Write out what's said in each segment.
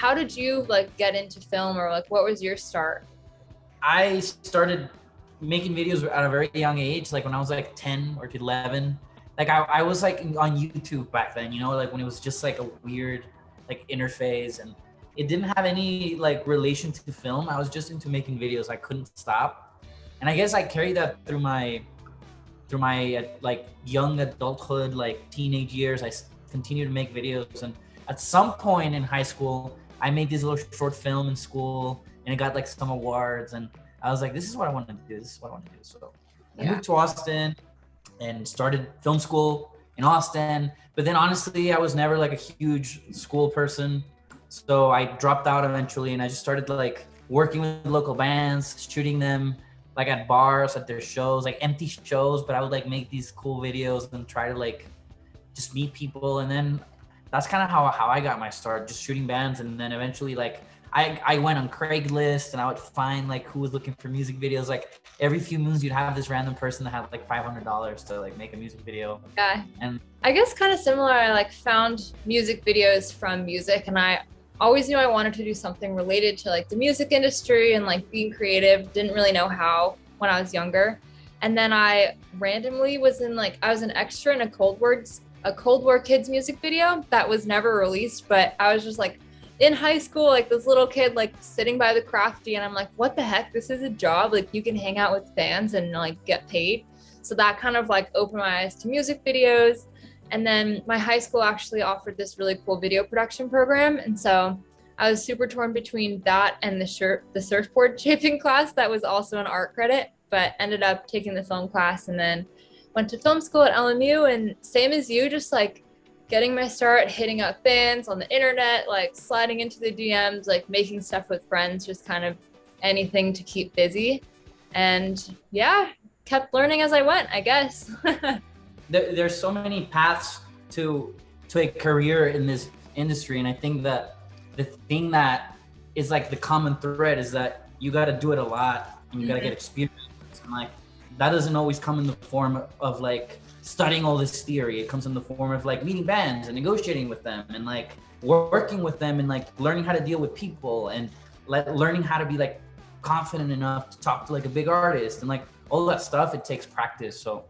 how did you like get into film, or like what was your start? I started making videos at a very young age, like when I was like 10 or 11. Like I was like on YouTube back then, you know, like when it was just like a weird like interface, and it didn't have any like relation to film. I was just into making videos. I couldn't stop. And I guess I carried that through my like young adulthood, like teenage years. I continued to make videos, and at some point in high school, I made this little short film in school, and it got like some awards, and I was like, this is what I want to do. This is what I want to do. So I moved to Austin and started film school in Austin. But then honestly, I was never like a huge school person. So I dropped out eventually, and I just started like working with local bands, shooting them like at bars, at their shows, like empty shows. But I would like make these cool videos and try to like just meet people. And then that's kind of how I got my start, just shooting bands. And then eventually like I went on Craigslist, and I would find like who was looking for music videos. Like every few moons you'd have this random person that had like $500 to like make a music video. Yeah. And I guess kind of similar, I like found music videos from music, and I always knew I wanted to do something related to like the music industry and like being creative. Didn't really know how when I was younger. And then I randomly was in like, I was an extra in a Cold War Kids music video that was never released, but I was just like in high school, like this little kid, like sitting by the crafty, and I'm like, what the heck? This is a job. Like you can hang out with fans and like get paid. So that kind of like opened my eyes to music videos. And then my high school actually offered this really cool video production program. And so I was super torn between that and the surfboard shaping class that was also an art credit, but ended up taking the film class, and then went to film school at LMU. And same as you, just like getting my start, hitting up fans on the internet, like sliding into the DMs, like making stuff with friends, just kind of anything to keep busy. And yeah, kept learning as I went, I guess. There's so many paths to a career in this industry. And I think that the thing that is like the common thread is that you got to do it a lot, and you got to get experience. And like, that doesn't always come in the form of like studying all this theory. It comes in the form of like meeting bands and negotiating with them, and like working with them, and like learning how to deal with people, and like learning how to be like confident enough to talk to like a big artist, and like all that stuff. It takes practice. So.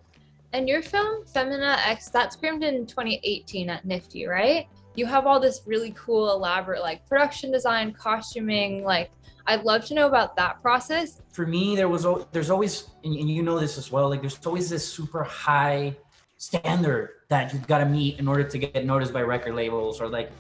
And your film Femina-X, that screened in 2018 at NFFTY, right? You have all this really cool, elaborate like production design, costuming. Like, I'd love to know about that process. For me, there's always, and you know this as well, like there's always this super high standard that you've got to meet in order to get noticed by record labels or like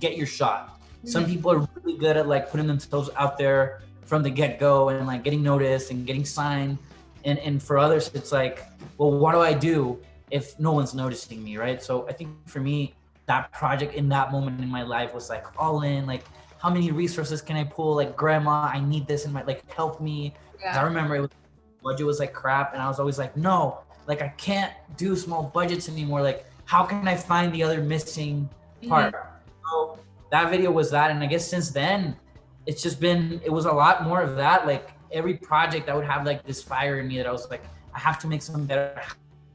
get your shot. Some people are really good at like putting themselves out there from the get-go and like getting noticed and getting signed. And for others, it's like, well, what do I do if no one's noticing me, right? So I think for me, that project in that moment in my life was like all in, like how many resources can I pull? Like, grandma, I need this in my, like, help me. Yeah. I remember budget was like crap, and I was always like, no, like I can't do small budgets anymore. Like, how can I find the other missing part? So that video was that. And I guess since then, it's just been, it was a lot more of that. Like every project I would have like this fire in me that I was like, I have to make something better,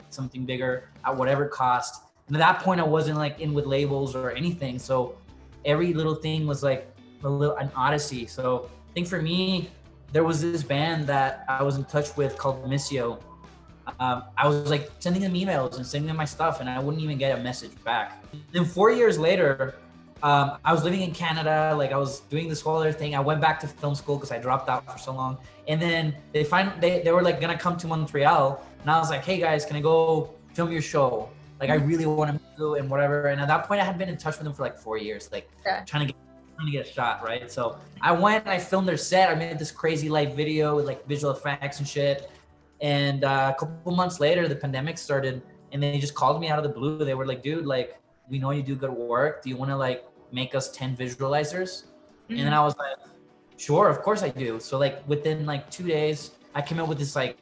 something bigger at whatever cost. And at that point, I wasn't like in with labels or anything. So every little thing was like an odyssey. So I think for me, there was this band that I was in touch with called Missio. I was like sending them emails and sending them my stuff, and I wouldn't even get a message back. Then 4 years later, I was living in Canada. Like I was doing this whole other thing. I went back to film school because I dropped out for so long. And then they were like gonna come to Montreal, and I was like, hey guys, can I go film your show? Like I really want to do and whatever. And at that point, I had been in touch with them for like 4 years, like trying to get a shot, right? So I went and I filmed their set. I made this crazy live video with like visual effects and shit. And a couple months later, the pandemic started, and they just called me out of the blue. They were like, dude, like, we know you do good work. Do you want to like make us 10 visualizers? And then I was like, sure, of course I do. So like within like 2 days, I came up with this like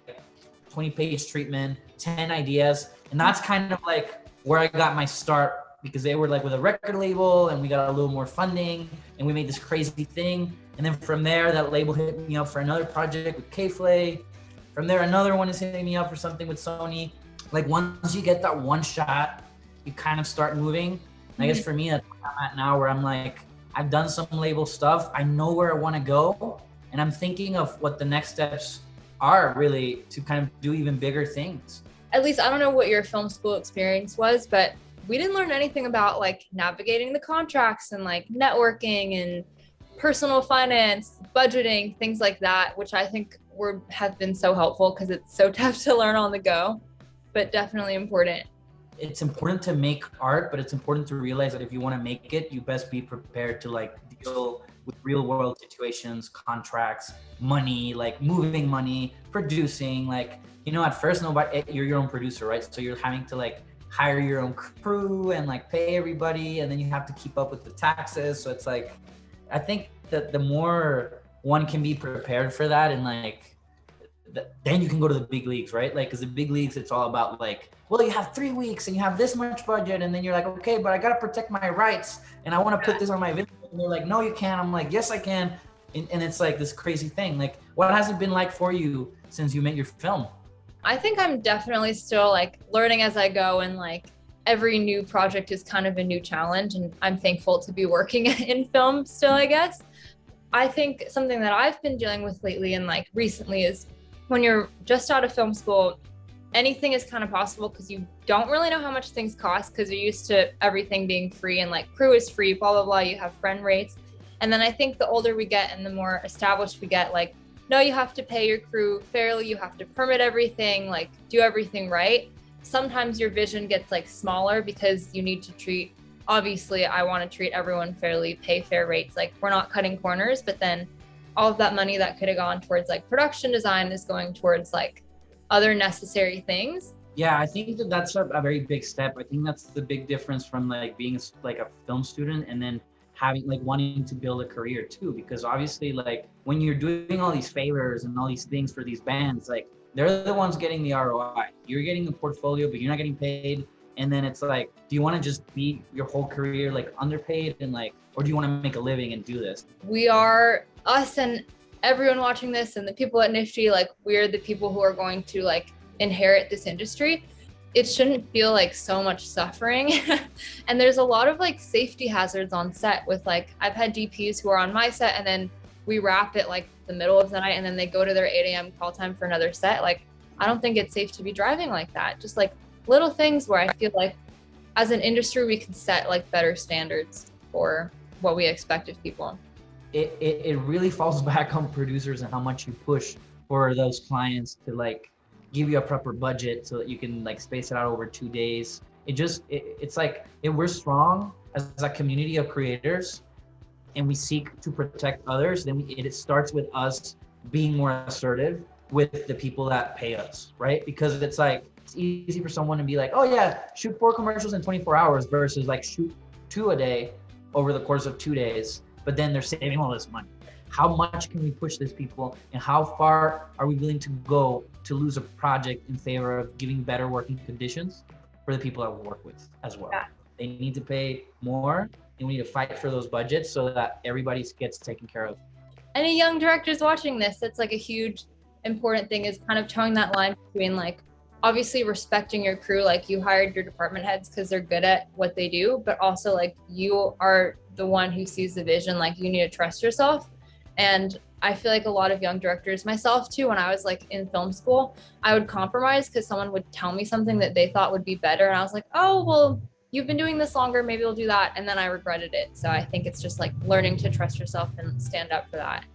20-page treatment, 10 ideas. And that's kind of like where I got my start, because they were like with a record label, and we got a little more funding, and we made this crazy thing. And then from there, that label hit me up for another project with K-Flay. From there, another one is hitting me up for something with Sony. Like once you get that one shot, you kind of start moving. And I guess for me, that's where I'm at now, where I'm like, I've done some label stuff. I know where I want to go. And I'm thinking of what the next steps are really to kind of do even bigger things. At least I don't know what your film school experience was, but we didn't learn anything about like navigating the contracts and like networking and personal finance, budgeting, things like that, which I think have been so helpful because it's so tough to learn on the go, but definitely important. It's important to make art, but it's important to realize that if you want to make it, you best be prepared to like deal with real world situations, contracts, money, like moving money, producing, like, you know, at first you're your own producer, right? So you're having to like hire your own crew and like pay everybody, and then you have to keep up with the taxes. So it's like, I think that the more one can be prepared for that, and like, then you can go to the big leagues, right? Like, because the big leagues, it's all about like, well, you have 3 weeks and you have this much budget, and then you're like, okay, but I gotta protect my rights and I want to put this on my video. And they're like, no, you can't. I'm like, yes, I can. And it's like this crazy thing. Like, what has it been like for you since you made your film? I think I'm definitely still like learning as I go, and like every new project is kind of a new challenge, and I'm thankful to be working in film still, I guess. I think something that I've been dealing with lately and like recently is when you're just out of film school, anything is kind of possible because you don't really know how much things cost because you're used to everything being free and like crew is free, blah, blah, blah. You have friend rates. And then I think the older we get and the more established we get, like, no, you have to pay your crew fairly. You have to permit everything, like do everything right. Sometimes your vision gets like smaller because you need to treat, obviously I want to treat everyone fairly, pay fair rates. Like, we're not cutting corners, but then all of that money that could have gone towards like production design is going towards like other necessary things. Yeah, I think that that's a very big step. I think that's the big difference from like being like a film student and then having like wanting to build a career too, because obviously like when you're doing all these favors and all these things for these bands, like they're the ones getting the ROI. You're getting the portfolio, but you're not getting paid. And then it's like, do you want to just be your whole career like underpaid and like, or do you want to make a living and do this? We are, us and everyone watching this and the people at NFFTY, like we're the people who are going to like inherit this industry. It shouldn't feel like so much suffering. And there's a lot of like safety hazards on set with like, I've had DPs who are on my set and then we wrap it like the middle of the night and then they go to their 8 a.m. call time for another set. Like, I don't think it's safe to be driving like that. Just like little things where I feel like as an industry, we can set like better standards for what we expect of people. It really falls back on producers and how much you push for those clients to like give you a proper budget so that you can like space it out over 2 days. It's like, if we're strong as a community of creators and we seek to protect others, then it starts with us being more assertive with the people that pay us, right? Because it's like, it's easy for someone to be like, oh yeah, shoot 4 commercials in 24 hours versus like shoot 2 a day over the course of 2 days, but then they're saving all this money. How much can we push these people and how far are we willing to go to lose a project in favor of giving better working conditions for the people that we work with as well? Yeah. They need to pay more and we need to fight for those budgets so that everybody gets taken care of. Any young directors watching this, it's like a huge important thing is kind of towing that line between like, obviously respecting your crew, like you hired your department heads because they're good at what they do, but also like you are the one who sees the vision, like you need to trust yourself. And I feel like a lot of young directors, myself too, when I was like in film school, I would compromise because someone would tell me something that they thought would be better. And I was like, oh, well, you've been doing this longer, maybe we'll do that. And then I regretted it. So I think it's just like learning to trust yourself and stand up for that.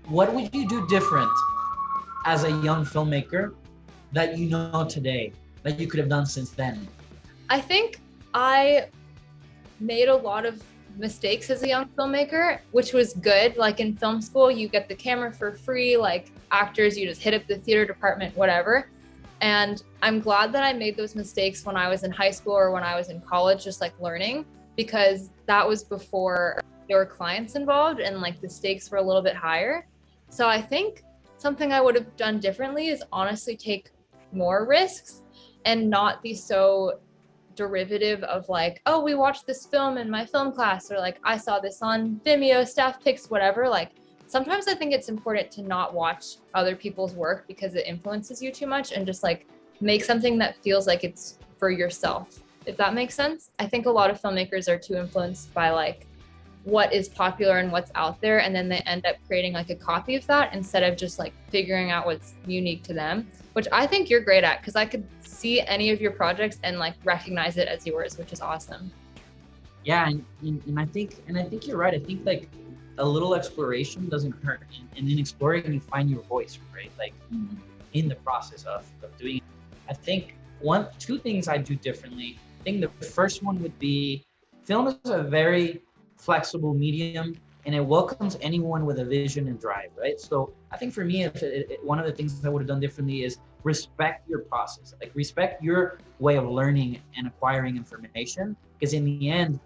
What would you do different as a young filmmaker that you know today that you could have done since then? I think I made a lot of mistakes as a young filmmaker, which was good. Like in film school, you get the camera for free, like actors, you just hit up the theater department, whatever. And I'm glad that I made those mistakes when I was in high school or when I was in college, just like learning, because that was before there were clients involved and like the stakes were a little bit higher. So I think something I would have done differently is honestly take more risks and not be so derivative of like, oh, we watched this film in my film class, or like I saw this on Vimeo, staff picks, whatever. Like sometimes I think it's important to not watch other people's work because it influences you too much and just like make something that feels like it's for yourself, if that makes sense. I think a lot of filmmakers are too influenced by like what is popular and what's out there, and then they end up creating like a copy of that instead of just like figuring out what's unique to them, which I think you're great at, because I could see any of your projects and like recognize it as yours, which is awesome. Yeah, and I think you're right. I think like a little exploration doesn't hurt, and in exploring you find your voice, right? Like in the process of doing it. I think two things I do differently. I think the first one would be, film is a very flexible medium, and it welcomes anyone with a vision and drive, right? So I think for me, one of the things I would have done differently is respect your process, like respect your way of learning and acquiring information, because in the end,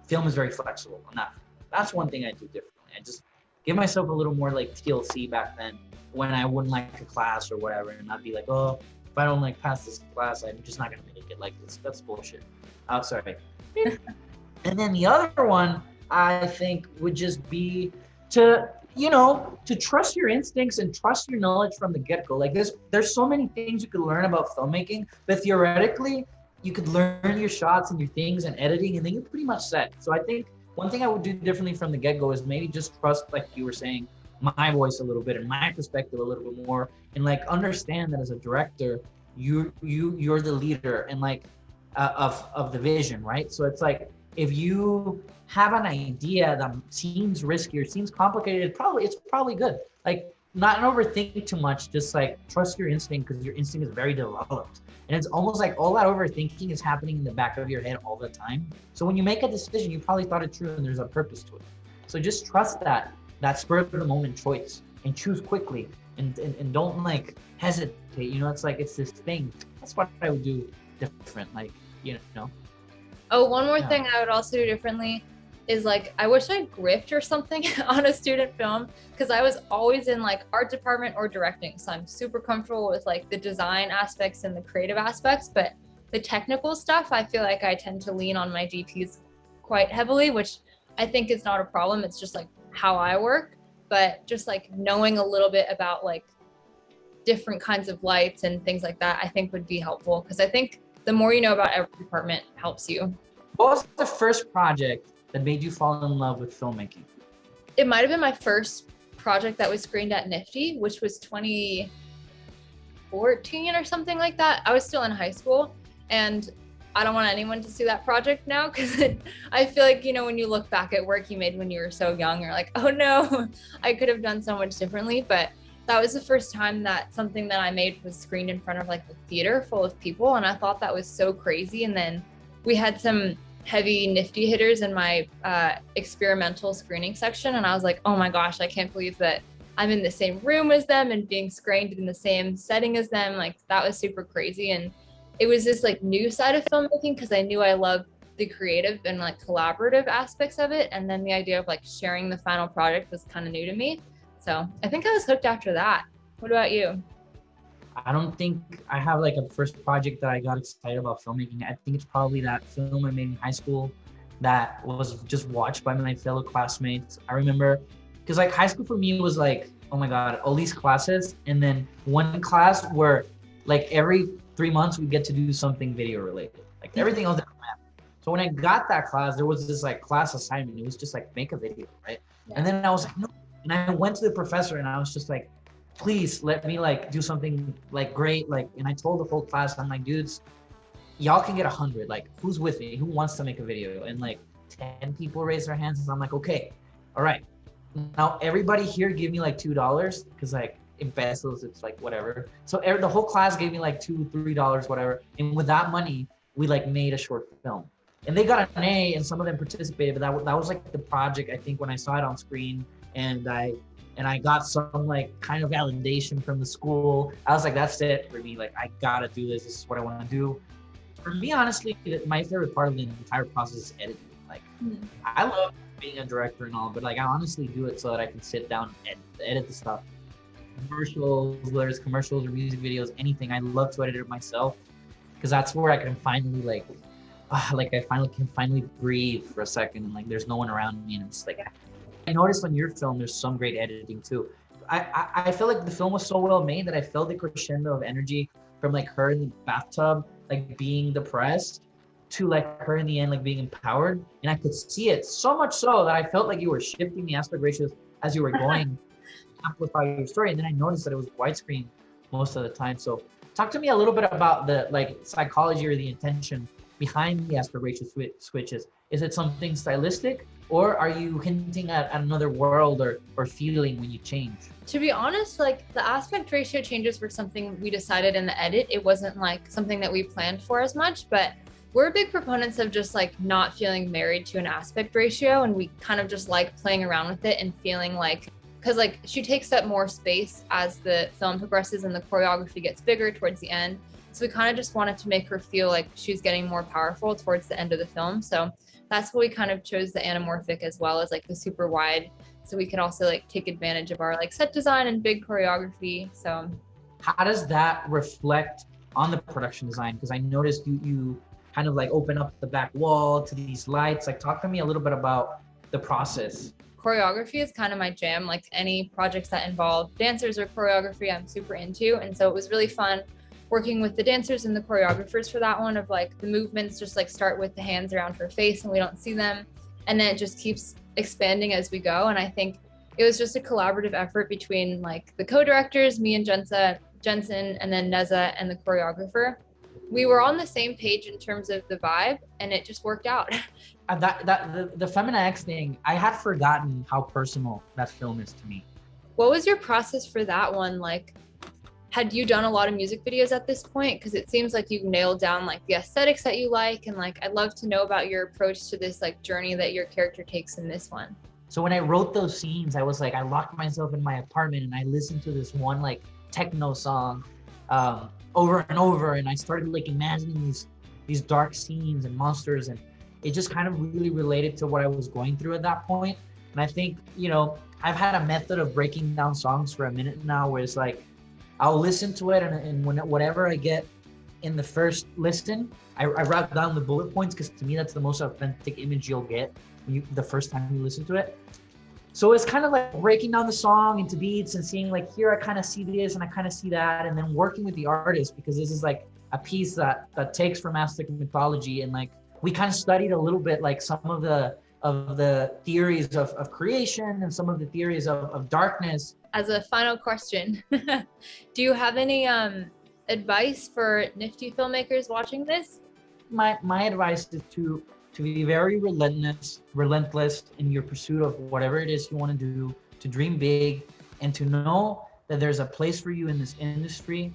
film is very flexible on that. That's one thing I do differently. I just give myself a little more like TLC back then, when I wouldn't like a class or whatever, and I'd be like, oh, if I don't like pass this class, I'm just not gonna make it. Like this. That's bullshit. Oh, sorry. And then the other one, I think, would just be to trust your instincts and trust your knowledge from the get-go. Like there's so many things you could learn about filmmaking, but theoretically, you could learn your shots and your things and editing, and then you're pretty much set. So I think one thing I would do differently from the get-go is maybe just trust, like you were saying, my voice a little bit and my perspective a little bit more, and like understand that as a director, you're the leader and like of the vision, right? So it's like, if you have an idea that seems risky or seems complicated, it's probably good. Like, not overthink too much, just like trust your instinct, because your instinct is very developed. And it's almost like all that overthinking is happening in the back of your head all the time. So when you make a decision, you probably thought it through and there's a purpose to it. So just trust that spur of the moment choice and choose quickly, and don't like hesitate. It's like, it's this thing. That's what I would do different. Like, Oh, one more thing I would also do differently is like, I wish I gripped or something on a student film, because I was always in like art department or directing. So I'm super comfortable with like the design aspects and the creative aspects, but the technical stuff, I feel like I tend to lean on my DPs quite heavily, which I think is not a problem. It's just like how I work, but just like knowing a little bit about like different kinds of lights and things like that, I think would be helpful, because I think the more you know about every department helps you. What was the first project that made you fall in love with filmmaking? It might have been my first project that was screened at NFFTY, which was 2014 or something like that. I was still in high school, and I don't want anyone to see that project now, because I feel like, when you look back at work you made when you were so young, you're like, oh no, I could have done so much differently. But that was the first time that something that I made was screened in front of like a theater full of people, and I thought that was so crazy. And then we had some heavy NFFTY hitters in my experimental screening section, and I was like, oh my gosh, I can't believe that I'm in the same room as them and being screened in the same setting as them. Like, that was super crazy. And it was this like new side of filmmaking, because I knew I loved the creative and like collaborative aspects of it, and then the idea of like sharing the final product was kind of new to me. So I think I was hooked after that. What about you? I don't think I have like a first project that I got excited about filmmaking. I think it's probably that film I made in high school that was just watched by my fellow classmates. I remember, because like high school for me was like, oh my God, all these classes, and then one class where like every 3 months we get to do something video related. Like everything else. So when I got that class, there was this like class assignment. It was just like, make a video, right? Yeah. And then I was like, no. And I went to the professor and I was just like, please let me like do something like great. Like, and I told the whole class, I'm like, dudes, y'all can get 100. Like, who's with me? Who wants to make a video? And like 10 people raised their hands. And I'm like, okay, all right. Now everybody here give me like $2, because like in pesos, it's like whatever. So the whole class gave me like $2, $3, whatever. And with that money, we like made a short film. And they got an A, and some of them participated, but that was like the project, I think, when I saw it on screen, and I got some like kind of validation from the school. I was like, that's it for me. Like, I gotta do this. This is what I want to do. For me, honestly, my favorite part of the entire process is editing. Like, I love being a director and all, but like, I honestly do it so that I can sit down and edit the stuff. Commercials, whether it's commercials or music videos, anything. I love to edit it myself, because that's where I can finally can finally breathe for a second, and like there's no one around me, and it's like, I noticed on your film there's some great editing too. I feel like the film was so well made that I felt the crescendo of energy from like her in the bathtub, like being depressed, to like her in the end, like being empowered. And I could see it so much so that I felt like you were shifting the aspect ratios as you were going to amplify your story. And then I noticed that it was widescreen most of the time. So talk to me a little bit about the like psychology or the intention behind the aspect ratio switches. Is it something stylistic, or are you hinting at another world or feeling when you change? To be honest, like the aspect ratio changes were something we decided in the edit. It wasn't like something that we planned for as much, but we're big proponents of just like not feeling married to an aspect ratio. And we kind of just like playing around with it and feeling like, because like she takes up more space as the film progresses and the choreography gets bigger towards the end. So we kind of just wanted to make her feel like she's getting more powerful towards the end of the film. So that's why we kind of chose the anamorphic as well as like the super wide. So we could also like take advantage of our like set design and big choreography. So how does that reflect on the production design? Because I noticed you kind of like open up the back wall to these lights. Like talk to me a little bit about the process. Choreography is kind of my jam. Like any projects that involve dancers or choreography, I'm super into. And so it was really fun working with the dancers and the choreographers for that one, of like the movements just like start with the hands around her face and we don't see them. And then it just keeps expanding as we go. And I think it was just a collaborative effort between like the co-directors, me and Jensen, and then Nezza and the choreographer. We were on the same page in terms of the vibe, and it just worked out. The Femina-X thing, I had forgotten how personal that film is to me. What was your process for that one? Like, had you done a lot of music videos at this point? Because it seems like you've nailed down like the aesthetics that you like, and like I'd love to know about your approach to this like journey that your character takes in this one. So when I wrote those scenes, I was like, I locked myself in my apartment and I listened to this one like techno song over and over, and I started like imagining these dark scenes and monsters, and it just kind of really related to what I was going through at that point. And I think, you know, I've had a method of breaking down songs for a minute now, where it's like I'll listen to it, and whatever I get in the first listen, I write down the bullet points, because to me that's the most authentic image you'll get the first time you listen to it. So it's kind of like breaking down the song into beats and seeing like, here I kind of see this and I kind of see that, and then working with the artist, because this is like a piece that takes from Aztec mythology, and like we kind of studied a little bit like some of the theories of creation and some of the theories of darkness. As a final question, do you have any advice for nifty filmmakers watching this? My advice is to be very relentless in your pursuit of whatever it is you want to do, to dream big, and to know that there's a place for you in this industry.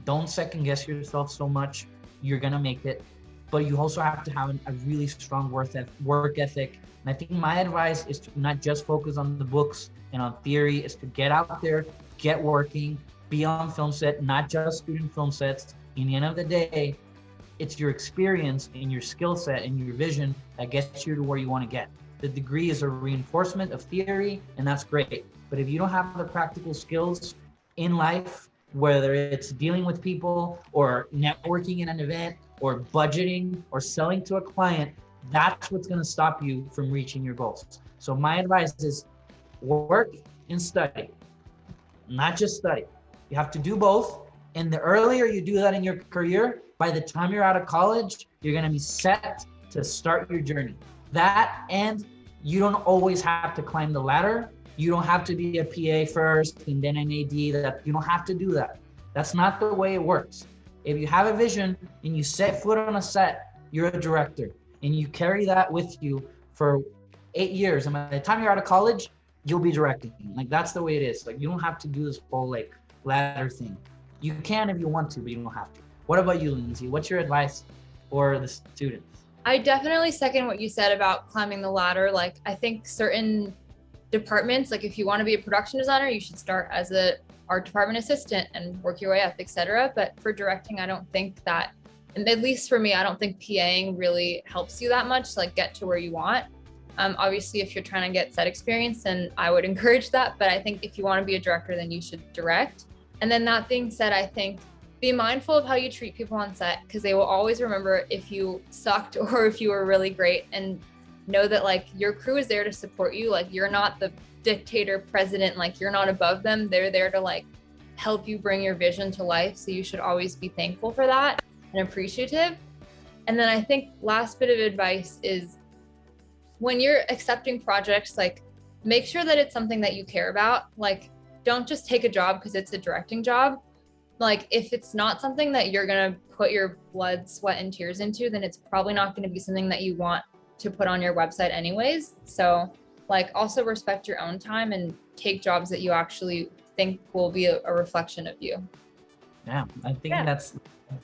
Don't second guess yourself so much. You're gonna make it, but you also have to have a really strong work ethic. And I think my advice is to not just focus on the books and on theory, is to get out there, get working, be on film set, not just student film sets. In the end of the day, it's your experience and your skill set and your vision that gets you to where you want to get. The degree is a reinforcement of theory, and that's great. But if you don't have the practical skills in life, whether it's dealing with people or networking in an event or budgeting or selling to a client, that's what's going to stop you from reaching your goals. So my advice is work and study, not just study. You have to do both. And the earlier you do that in your career, by the time you're out of college, you're going to be set to start your journey. That, and you don't always have to climb the ladder. You don't have to be a PA first and then an AD. That you don't have to do that. That's not the way it works. If you have a vision and you set foot on a set, you're a director, and you carry that with you for 8 years. And by the time you're out of college, you'll be directing. Like, that's the way it is. Like, you don't have to do this whole like ladder thing. You can if you want to, but you don't have to. What about you, Lindsay? What's your advice for the students? I definitely second what you said about climbing the ladder. Like, I think certain departments, like if you want to be a production designer, you should start as a art department assistant and work your way up, etc. But for directing, I don't think that, and at least for me, I don't think PAing really helps you that much to like get to where you want. Obviously, if you're trying to get set experience, then I would encourage that. But I think if you want to be a director, then you should direct. And then that being said, I think be mindful of how you treat people on set, because they will always remember if you sucked or if you were really great, and know that like your crew is there to support you. Like, you're not the dictator president, like you're not above them. They're there to like help you bring your vision to life. So you should always be thankful for that and appreciative. And then I think last bit of advice is when you're accepting projects, like make sure that it's something that you care about. Like don't just take a job because it's a directing job. Like if it's not something that you're going to put your blood, sweat, and tears into, then it's probably not going to be something that you want to put on your website anyways. So like also respect your own time and take jobs that you actually think will be a reflection of you. Yeah, I think that's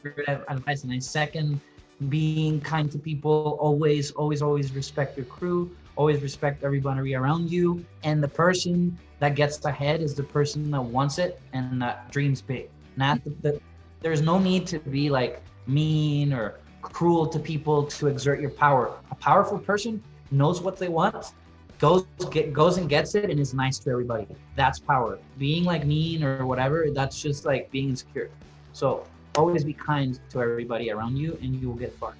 great advice. And I second being kind to people. Always respect your crew. Always respect everybody around you. And the person that gets ahead is the person that wants it and that dreams big. Not there's no need to be like mean or cruel to people to exert your power. A powerful person knows what they want, goes and gets it, and is nice to everybody. That's power. Being like mean or whatever, that's just like being insecure. So always be kind to everybody around you and you will get far.